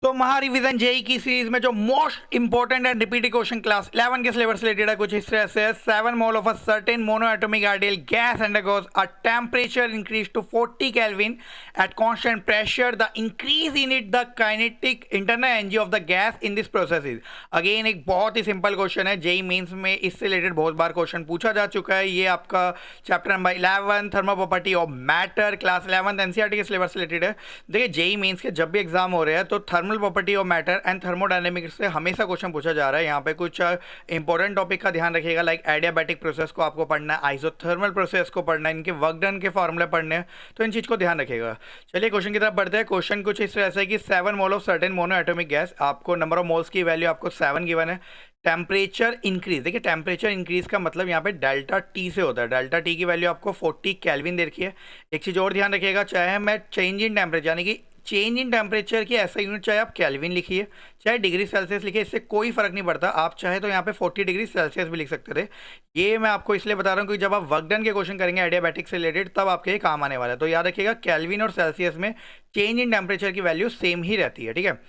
तो महारिविजन जेई की सीरीज में जो most important and repeated question class 11 के सिलेबस रिलेटेड है कुछ इस तरह से 7 mole of a certain monoatomic ideal gas undergoes a temperature increase to 40 kelvin at constant pressure the increase in it the kinetic internal energy of the gas in this process is. Again एक बहुत ही simple question है, JEE Mains में इससे related बहुत बार question पूछा जा चुका है। ये आपका chapter number 11 thermal property of matter class 11 NCERT के सिलेबस रिलेटेड है। देखिए जेई मेंस के जब भी एग्जाम हो रहे हैं तो thermal property of matter and thermodynamics से हमेशा क्वेश्चन पूछा जा रहा है। यहाँ पे कुछ इंपॉर्टेंट टॉपिक का ध्यान रखिएगा, लाइक एडियाबैटिक प्रोसेस को आपको पढ़ना है, आइसोथर्मल प्रोसेस को पढ़ना है, इनके वर्क डन के फॉर्मूले पढ़ने हैं, तो इन चीज़ को ध्यान रखिएगा। चलिए क्वेश्चन की तरफ बढ़ते हैं। क्वेश्चन कुछ इस तरह से है कि 7 mole of certain mono atomic gas, आपको नंबर ऑफ मोल्स की वैल्यू आपको 7 गिवन है। टेम्परेचर इंक्रीज, देखिए टेम्परेचर इंक्रीज का मतलब यहाँ पे डेल्टा टी से होता है। डेल्टा टी की वैल्यू आपको 40 केल्विन दे रखी है। एक चीज़ और ध्यान रखिएगा, चाहे मैं चेंज इन टेम्परेचर यानी कि चेंज इन टेम्परेचर की ऐसा यूनिट चाहे आप केल्विन लिखिए चाहे डिग्री सेल्सियस लिखिए, इससे कोई फर्क नहीं पड़ता। आप चाहे तो यहाँ पे 40 डिग्री सेल्सियस भी लिख सकते थे। ये मैं आपको इसलिए बता रहा हूँ कि जब आप वर्क डन के क्वेश्चन करेंगे एडियाबैटिक से रिलेटेड तब आपके ये काम आने वाला है। तो याद रखिएगा केल्विन और सेल्सियस में चेंज इन टेम्परेचर की वैल्यू सेम ही रहती है, ठीक है।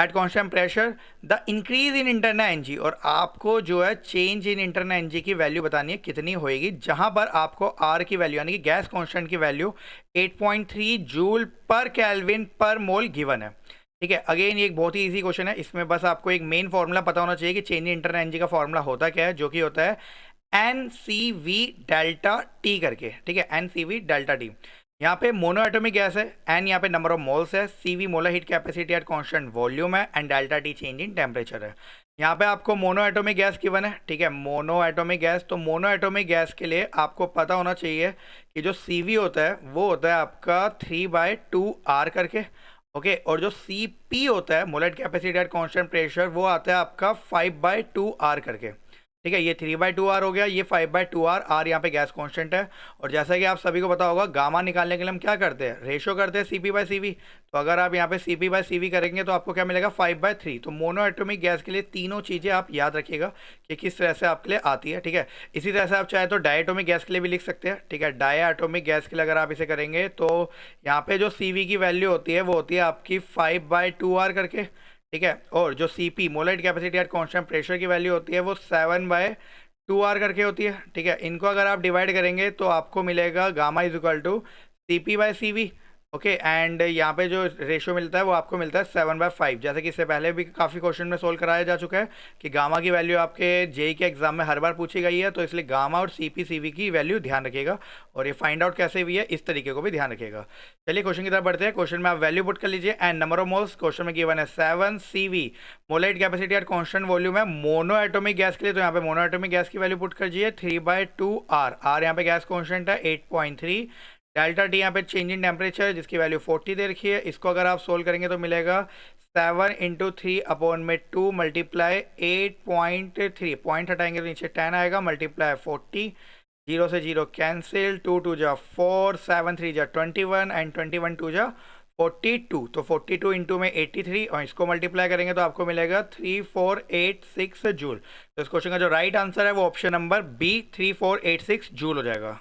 At constant pressure the increase in internal energy, और आपको जो है चेंज इन इंटरनल एनर्जी की वैल्यू बतानी है कितनी होएगी, जहां पर आपको आर की वैल्यू यानी कि गैस कांस्टेंट की वैल्यू 8.3 जूल पर केल्विन पर मोल गिवन है, ठीक है। अगेन ये एक बहुत ही इजी क्वेश्चन है, इसमें बस आपको एक मेन फॉर्मूला पता होना चाहिए कि चेंज इन इंटरनल एनर्जी का फॉर्मूला होता क्या है, जो कि होता है n C v delta T करके, ठीक है। N C v delta T, यहाँ पे मोनो एटॉमिक गैस है, एन यहाँ पे नंबर ऑफ मोल्स है, CV molar heat capacity at constant volume है, and delta T change in temperature है। यहाँ पे आपको मोनो एटॉमिक गैस गिवन है, ठीक है। मोनो एटॉमिक गैस, तो मोनो एटॉमिक गैस के लिए आपको पता होना चाहिए कि जो सीवी होता है वो होता है आपका 3/2 R करके, ओके। और जो सी पी होता है molar capacity at constant pressure वो आता है आपका 5/2 R करके, ठीक है। ये 3/2 R हो गया, ये 5/2 R, R यहाँ पे गैस कांस्टेंट है। और जैसा कि आप सभी को पता होगा गामा निकालने के लिए हम क्या करते हैं, रेशो करते हैं CP/CV। तो अगर आप यहाँ पे CP/CV करेंगे तो आपको क्या मिलेगा 5/3। तो मोनो एटॉमिक गैस के लिए तीनों चीज़ें आप याद रखिएगा कि किस तरह से आपके लिए आती है, ठीक है। इसी तरह से आप चाहे तो डायटोमिक गैस के लिए भी लिख सकते हैं, ठीक है। डायटोमिक गैस के लिए अगर आप इसे करेंगे तो यहाँ पे जो CV की वैल्यू होती है वो होती है आपकी 5/2 R करके, ठीक है। और जो CP molar capacity at constant pressure की वैल्यू होती है वो 7/2 R करके होती है, ठीक है। इनको अगर आप डिवाइड करेंगे तो आपको मिलेगा gamma is equal to CP/CV, okay. And यहाँ पे जो रेशियो मिलता है वो आपको मिलता है 7/5, जैसे कि इससे पहले भी काफ़ी क्वेश्चन में सोल्व कराया जा चुका है कि गामा की वैल्यू आपके जेई के एग्जाम में हर बार पूछी गई है, तो इसलिए गामा और CP/CV की वैल्यू ध्यान रखिएगा। और ये फाइंड आउट कैसे हुई है इस तरीके को भी ध्यान रखिएगा। चलिए क्वेश्चन की तरफ बढ़ते हैं। क्वेश्चन में आप वैल्यू पुट कर लीजिए and number of moles question में गिवन है 7 CV molar capacity at constant volume है मोनो एटॉमिक गैस के लिए, तो यहाँ पे मोनो एटॉमिक गैस की वैल्यू पुट करिए 3/2 R, R यहाँ पे गैस कांस्टेंट है 8.3, डेल्टा टी यहाँ पे चेंज इन टेम्परेचर जिसकी वैल्यू 40 दे रखी है। इसको अगर आप सोल्व करेंगे तो मिलेगा 7 × 3/2 मल्टीप्लाई 8.3, पॉइंट हटाएंगे तो नीचे 10 आएगा, मल्टीप्लाई 40, 0 से 0 कैंसिल, 2 2 जा 4, 7 3 जा 21 एंड 21 2 जा 42। तो 42 इंटू में 83 और इसको मल्टीप्लाई करेंगे तो आपको मिलेगा 3486 जूल। तो इस क्वेश्चन का जो राइट आंसर है वो ऑप्शन नंबर बी 3486 जूल हो जाएगा।